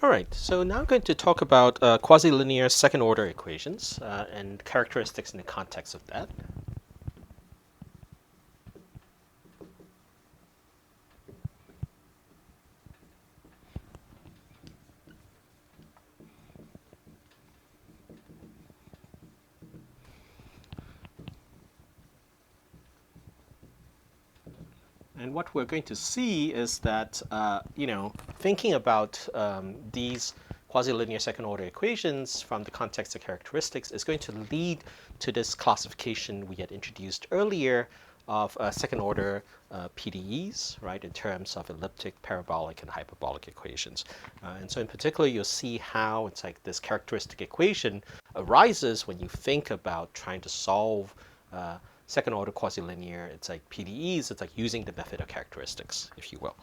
All right, so now I'm going to talk about quasi-linear second-order equations and characteristics in the context of that. And what we're going to see is that, thinking about these quasi-linear second-order equations from the context of characteristics is going to lead to this classification we had introduced earlier of second-order PDEs, right, in terms of elliptic, parabolic, and hyperbolic equations. And so in particular, you'll see how it's like this characteristic equation arises when you think about trying to solve second order quasi-linear. It's like PDEs, it's like using the method of characteristics, if you will.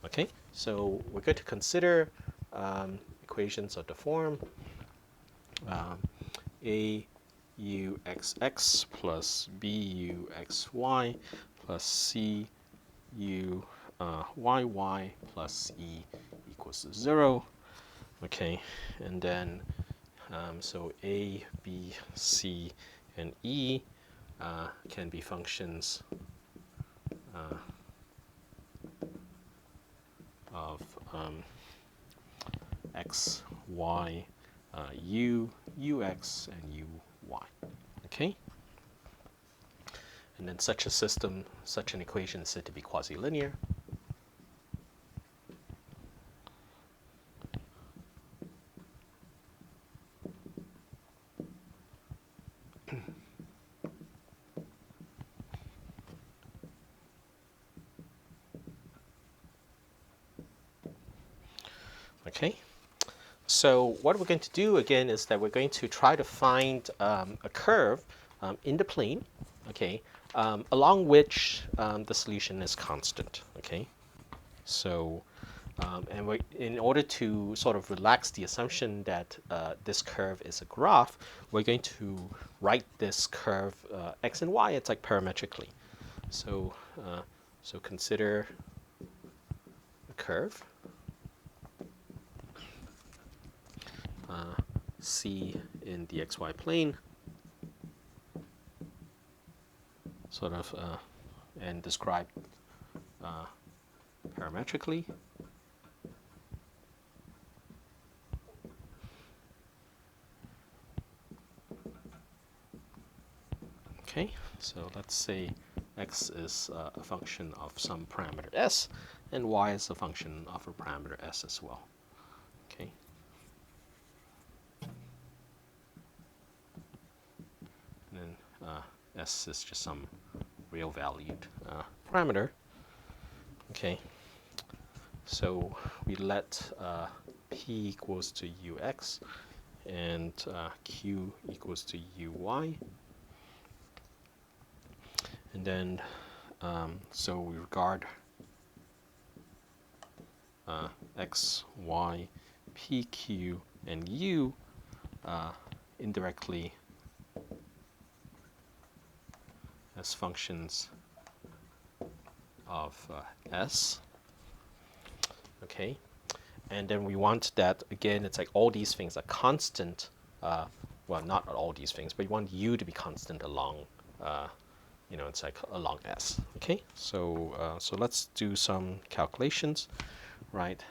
Okay, so we're going to consider equations of the form a u xx plus b u xy plus c u yy plus e equals to 0. Okay, and then so a, b, c, and e can be functions of x, y, u, ux, and uy. Okay? And then such a system, such an equation is said to be quasi-linear. Okay? So what we're going to do again is that we're going to try to find a curve in the plane, okay, along which the solution is constant, okay? So, in order to sort of relax the assumption that this curve is a graph, we're going to write this curve x and y, it's like parametrically. So, so consider a curve. C in the xy plane, sort of, and describe parametrically. Okay, so let's say x is a function of some parameter s, and y is a function of a parameter s as well. Okay. And then s is just some real valued parameter. Okay. So we let p equals to ux and q equals to uy. And then, so we regard x, y, p, q, and u indirectly as functions of s. Okay, and then we want that, again, it's like all these things are constant. Well, not all these things, but you want u to be constant along it's like along s. Okay, so so let's do some calculations, right?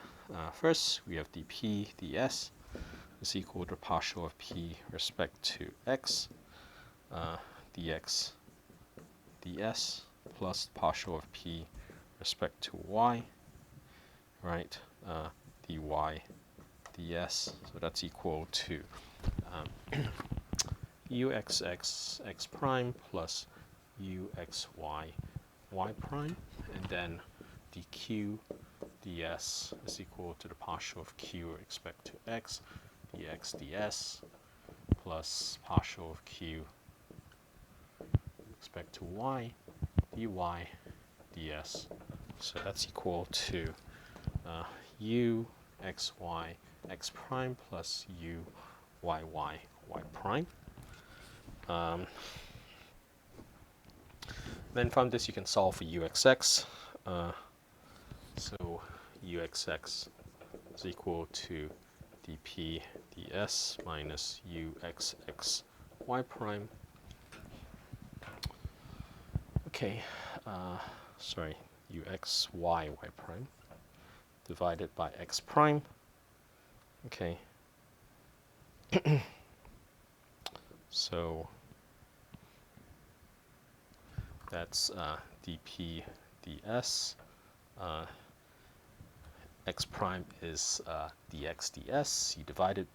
First, we have dp ds is equal to partial of p respect to x, dx ds plus partial of p respect to y, right? Dy ds, so that's equal to uxx x prime plus uxy y prime, and then dq ds is equal to the partial of q with respect to x, dx ds plus partial of q with respect to y, dy ds. So that's equal to u xy x prime plus u y y prime. Then from this you can solve for uxx. So uxx is equal to dp ds minus uxx y prime. Okay, sorry, uxy y prime divided by x prime. Okay, so that's dp ds. X prime is dx ds. You divide it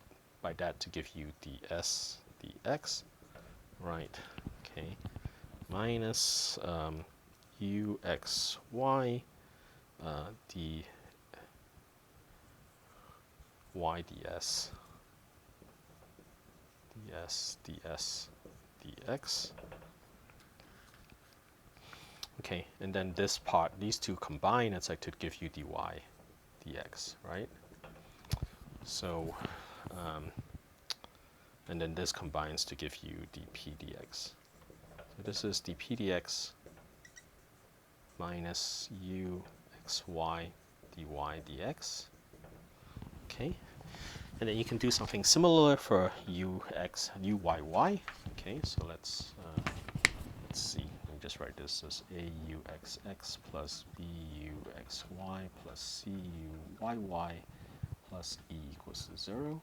by that to give you ds dx, right? Okay, minus uxy dy ds ds dx. Okay, and then this part, these two combine, it's like to give you dy dx, right? So, and then this combines to give you dp dx. So this is dp dx minus uxy dy dx. Okay, and then you can do something similar for uyy. Okay, so let's see. Let me just write this as auxx plus buxy plus cuyy plus e equals to 0.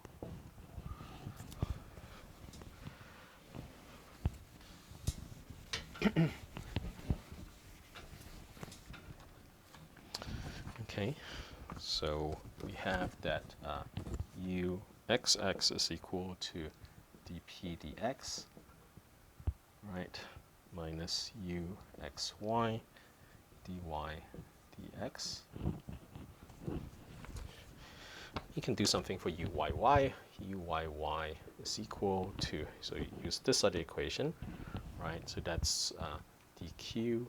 Okay, so we have that uxx is equal to dp dx, right, minus uxy dy dx. You can do something for uyy. Uyy is equal to, so you use this side of the equation, right? So that's dq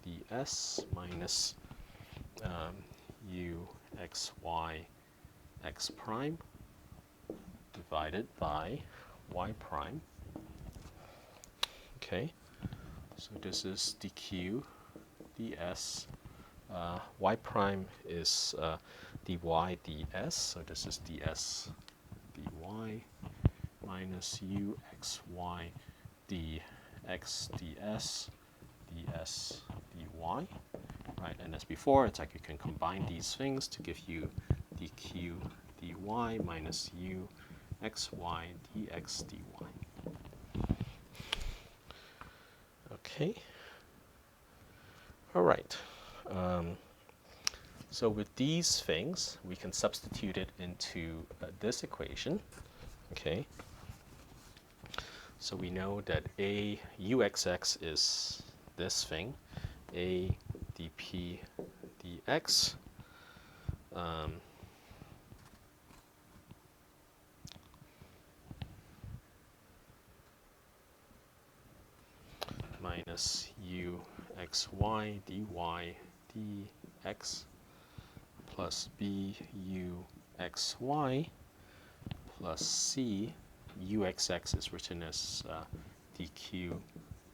ds minus uxy x prime divided by y prime. Okay, so this is dq ds. Y prime is dy ds, so this is ds dy minus uxy dx ds ds dy, right? And as before, it's like you can combine these things to give you dq dy minus uxy dx dy. Okay. All right. So with these things, we can substitute it into this equation. Okay. So we know that a uxx is this thing, a dp dx minus uxy dy dx plus buxy plus c. Uxx is written as dq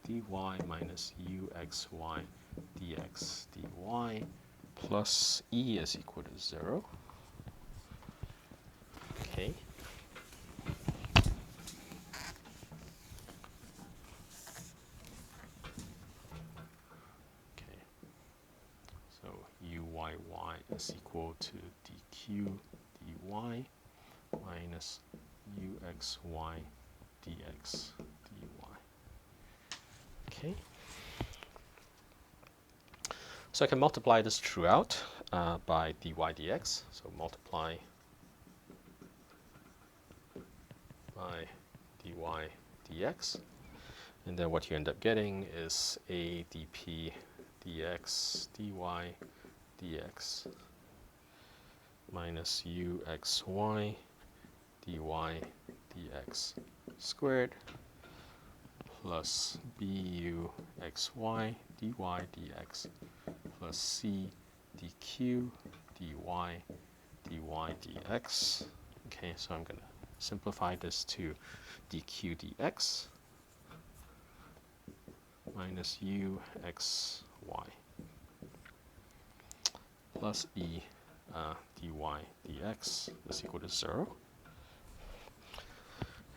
dy minus uxy dx dy plus e is equal to 0. Okay. Okay. So uyy is equal to dq dy minus uxy dx dy. Okay. So I can multiply this throughout by dy dx. So multiply by dy dx. And then what you end up getting is a dp dx dy dx minus uxy dy dx squared plus buxy dy dx plus c dq dy dy dx. Okay, so I'm going to simplify this to dq dx minus uxy plus e dy dx is equal to 0.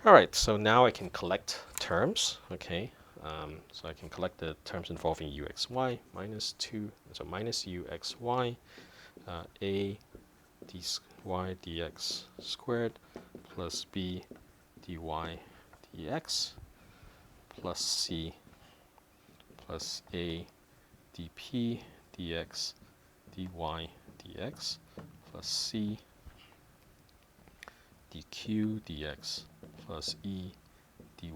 All right, so now I can collect terms, okay? So I can collect the terms involving uxy minus 2, so minus uxy, a dy dx squared plus b dy dx plus c plus a dp dx dy dx plus c dq dx plus e dy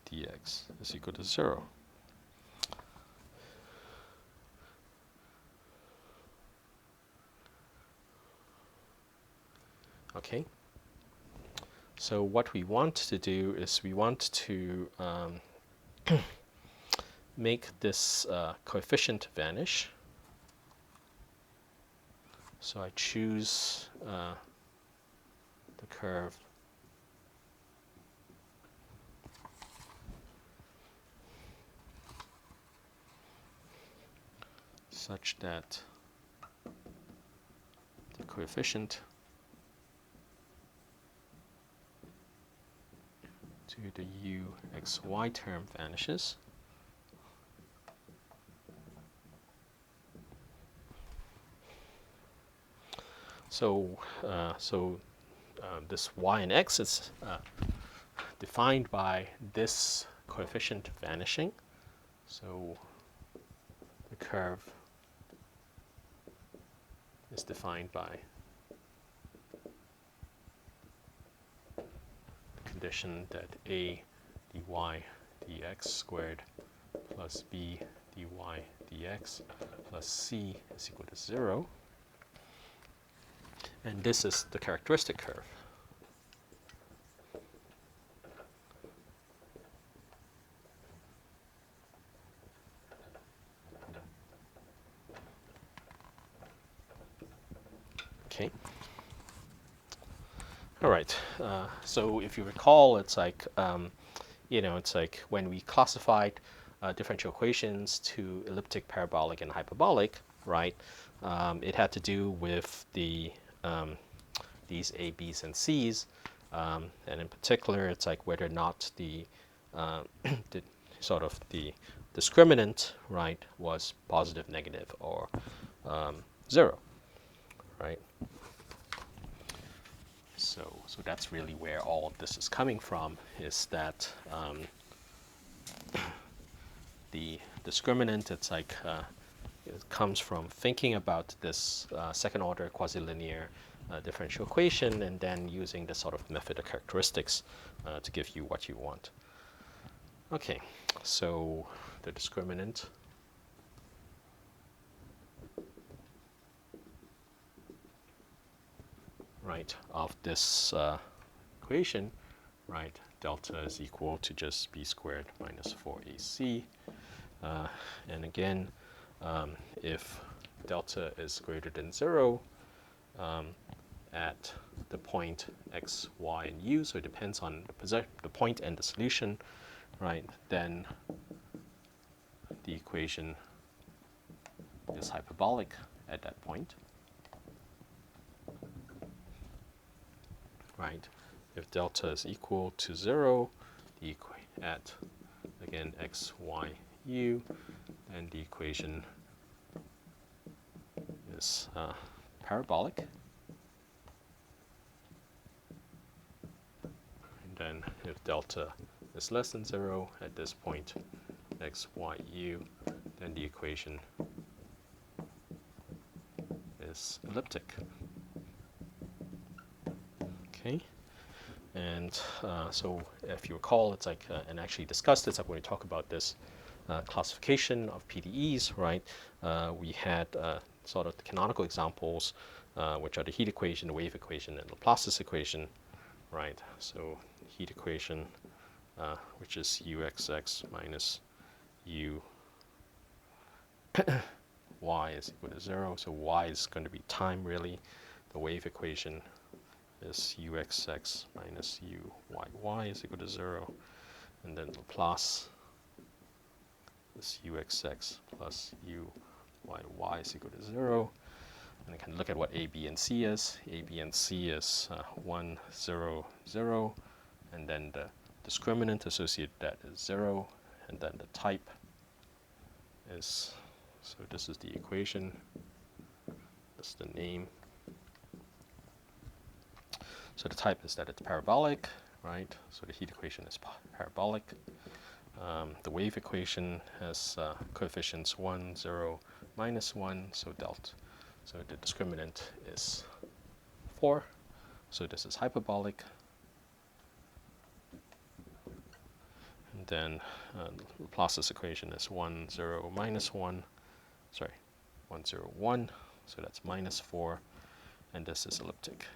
dx is equal to 0. Okay, so what we want to do is we want to make this coefficient vanish. So I choose the curve such that the coefficient to the uxy term vanishes. So, this y and x is defined by this coefficient vanishing. So the curve is defined by the condition that a dy dx squared plus b dy dx plus c is equal to 0. And this is the characteristic curve. Okay. All right. So if you recall, it's like it's like when we classified differential equations to elliptic, parabolic, and hyperbolic, right? It had to do with the these a, b's, and c's, and in particular, it's like whether or not the the sort of the discriminant, right, was positive, negative, or 0, right? So that's really where all of this is coming from, is that the discriminant, it's like it comes from thinking about this second order quasi-linear differential equation and then using this sort of method of characteristics to give you what you want. Okay, so the discriminant right of this equation, right, delta is equal to just b squared minus 4ac. And again, if delta is greater than 0 at the point x, y, and u, so it depends on the point and the solution, right, then the equation is hyperbolic at that point, right? If delta is equal to 0, at, again, x, y, u, then the equation is parabolic. And then if delta is less than 0 at this point, x, y, u, then the equation is elliptic. Okay, and so if you recall, it's like, and actually discussed this, like when we talk about this classification of PDEs, right, we had sort of the canonical examples, which are the heat equation, the wave equation, and Laplace's equation, right? So heat equation, which is uxx minus u y is equal to 0. So y is going to be time, really. The wave equation is uxx minus uyy is equal to 0. And then Laplace is uxx plus uyy is equal to 0. And I can look at what A, B, and C is. A, B, and C is 1, 0, 0. And then the discriminant associated with that is 0. And then the type is, so this is the equation. That's the name. So the type is that it's parabolic, right? So the heat equation is parabolic. The wave equation has coefficients 1, 0, -1, so delta. So the discriminant is 4. So this is hyperbolic. And then Laplace's equation is 1, 0, -1. Sorry, 1, 0, 1. So that's -4. And this is elliptic.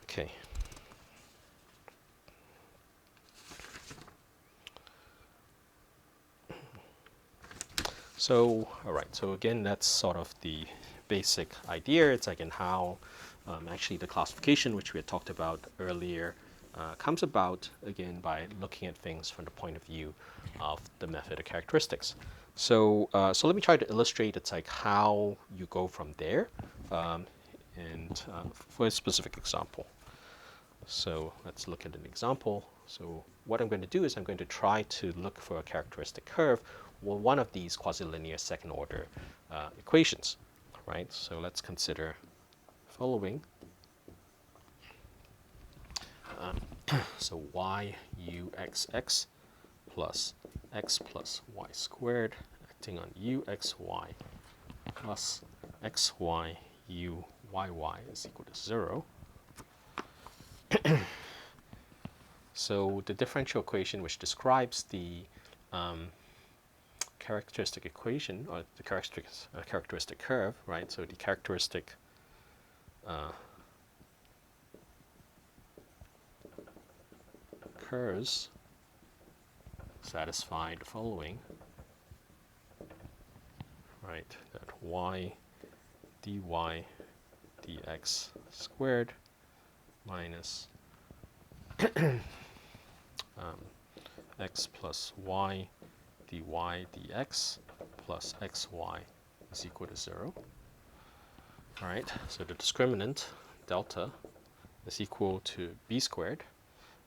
Okay. So, all right, so again, that's sort of the basic idea. It's like in how actually the classification, which we had talked about earlier, comes about, again, by looking at things from the point of view of the method of characteristics. So, so let me try to illustrate it's like how you go from there and for a specific example. So let's look at an example. So what I'm going to do is I'm going to try to look for a characteristic curve or one of these quasi-linear second order equations, right? So let's consider the following. So y u x x plus x plus y squared acting on u x y plus x y u y y is equal to 0. So the differential equation which describes the characteristic equation, or the characteristic curve, right? So the characteristic curves satisfy the following, right? That y dy dx squared minus x plus y dy dx plus xy is equal to 0. All right, so the discriminant delta is equal to b squared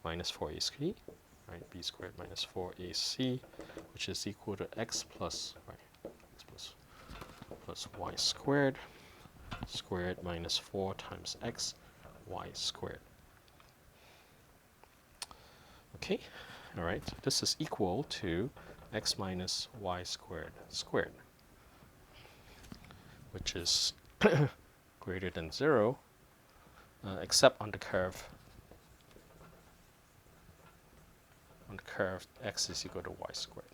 minus 4ac, right? B squared minus 4ac, which is equal to x plus, right, x plus y squared minus 4 times x y squared. Okay, all right, so this is equal to x minus y squared, which is greater than 0, except on the curve. On the curve, x is equal to y squared.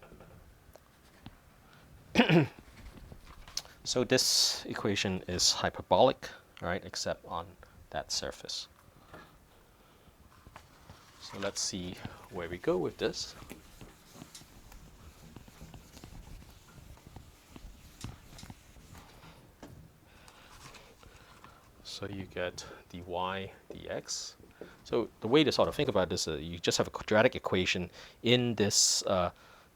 So this equation is hyperbolic, right, except on that surface. So let's see where we go with this. So you get dy dx. So the way to sort of think about this is you just have a quadratic equation in this,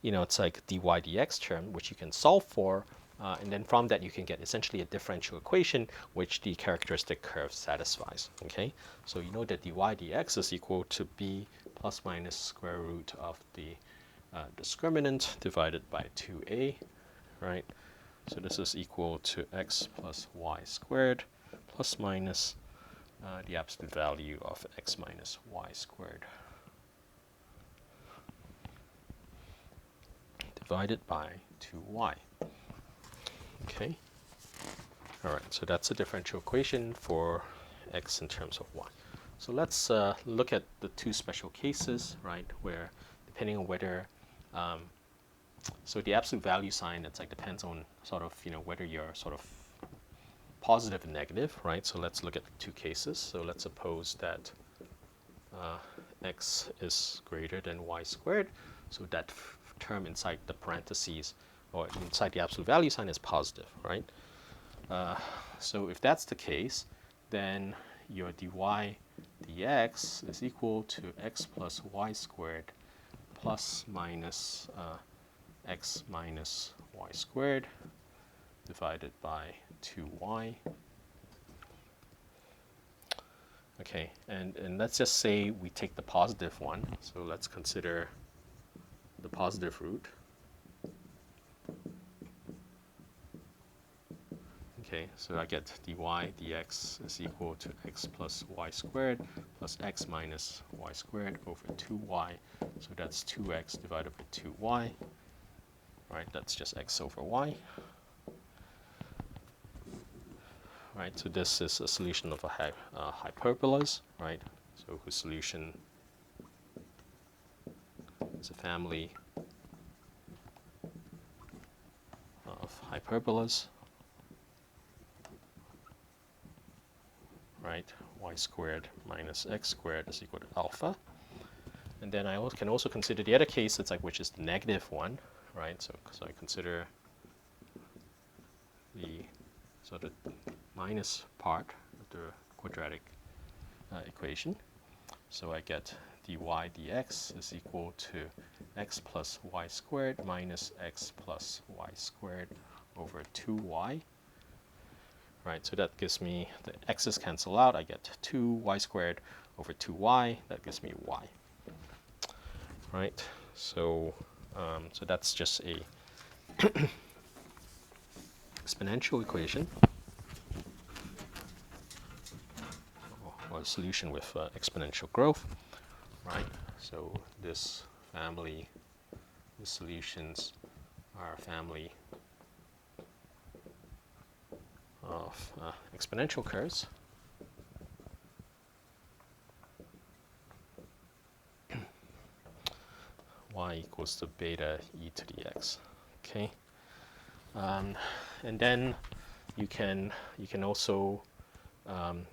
it's like dy dx term, which you can solve for. And then from that, you can get essentially a differential equation, which the characteristic curve satisfies. Okay, so you know that dy dx is equal to b plus minus square root of the discriminant divided by 2a, right? So this is equal to x plus y squared plus minus the absolute value of x minus y squared divided by 2y. Okay. All right, so that's a differential equation for x in terms of y. So let's look at the two special cases, right, where depending on whether, so the absolute value sign, it's like depends on sort of, whether you're sort of positive and negative, right? So let's look at the two cases. So let's suppose that x is greater than y squared. So that term inside the parentheses or inside the absolute value sign is positive, right? So if that's the case, then your dy dx is equal to x plus y squared plus minus x minus y squared divided by 2y. Okay, and let's just say we take the positive one. So let's consider the positive root. Okay, so I get dy dx is equal to x plus y squared plus x minus y squared over 2y. So that's 2x divided by 2y. Right, that's just x over y. Right, so this is a solution of a hyperbolas, right? So whose solution is a family of hyperbolas. Right, y squared minus x squared is equal to alpha. And then I can also consider the other case, it's like which is the negative one, right? So I consider the sort of minus part of the quadratic equation. So I get dy dx is equal to x plus y squared minus x plus y squared over 2y. Right, so that gives me, the x's cancel out, I get 2y squared over 2y, that gives me y. Right, so so that's just a exponential equation, or a solution with exponential growth. Right, so this family, the solutions are a family of exponential curves. Y equals to beta e to the x. Okay, and then you can also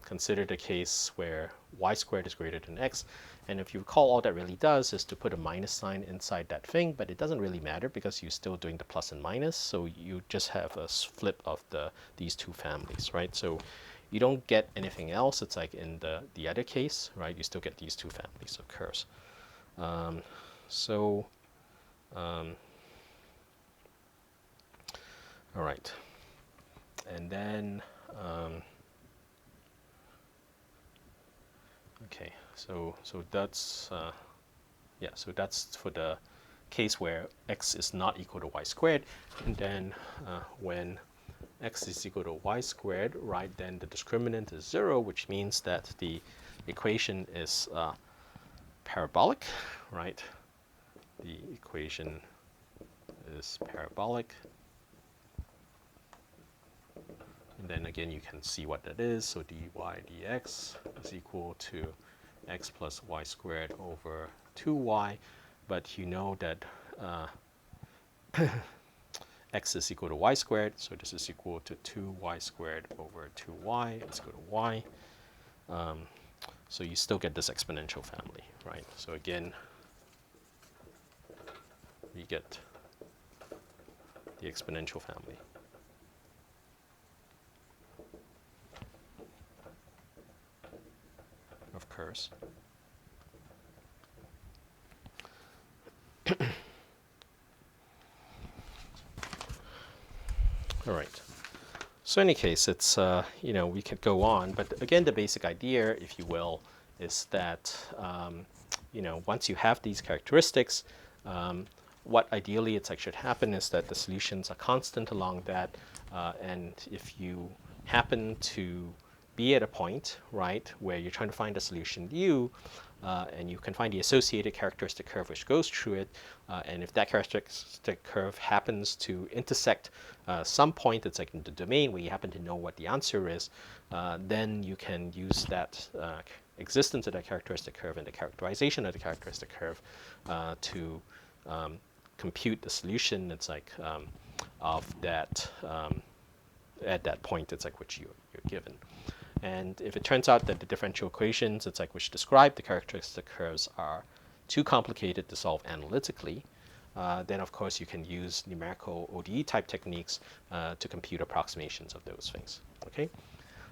consider the case where y squared is greater than x. And if you recall, all that really does is to put a minus sign inside that thing, but it doesn't really matter because you're still doing the plus and minus. So you just have a flip of these two families, right? So you don't get anything else. It's like in the other case, right? You still get these two families of curves. All right. And then, okay, so that's, yeah, so that's for the case where x is not equal to y squared. And then when x is equal to y squared, right, then the discriminant is 0, which means that the equation is parabolic, right? The equation is parabolic. And then again, you can see what that is. So dy dx is equal to x plus y squared over 2y. But you know that x is equal to y squared. So this is equal to 2y squared over 2y. Let's go to y. So you still get this exponential family, right? So again, we get the exponential family of curves. All right. So in any case, it's, you know, we could go on, but again, the basic idea, if you will, is that, you know, once you have these characteristics, what ideally it's like should happen is that the solutions are constant along that, and if you happen to be at a point, right, where you're trying to find a solution u, and you can find the associated characteristic curve which goes through it, and if that characteristic curve happens to intersect some point that's like in the domain where you happen to know what the answer is, then you can use that existence of that characteristic curve and the characterization of the characteristic curve to compute the solution. It's like of that at that point, it's like which you're given. And if it turns out that the differential equations, it's like which describe the characteristic curves are too complicated to solve analytically, then of course you can use numerical ODE type techniques to compute approximations of those things. Okay.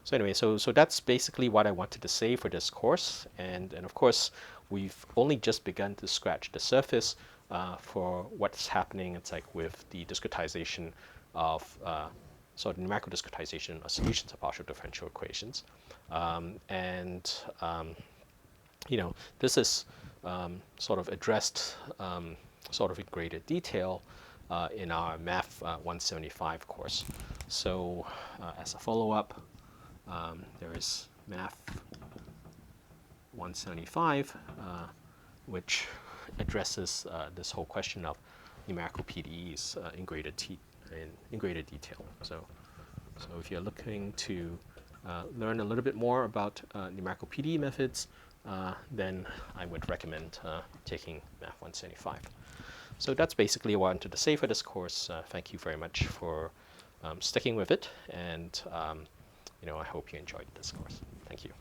So anyway, so that's basically what I wanted to say for this course. And of course, we've only just begun to scratch the surface for what's happening. It's like with the discretization of sort of numerical discretization of solutions of partial differential equations, this is sort of addressed sort of in greater detail in our Math 175 course. So as a follow-up, there is Math 175, which addresses this whole question of numerical PDEs in greater detail. So if you're looking to learn a little bit more about numerical PDE methods, then I would recommend taking Math 175. So that's basically what I wanted to say for this course. Thank you very much for sticking with it, and I hope you enjoyed this course. Thank you.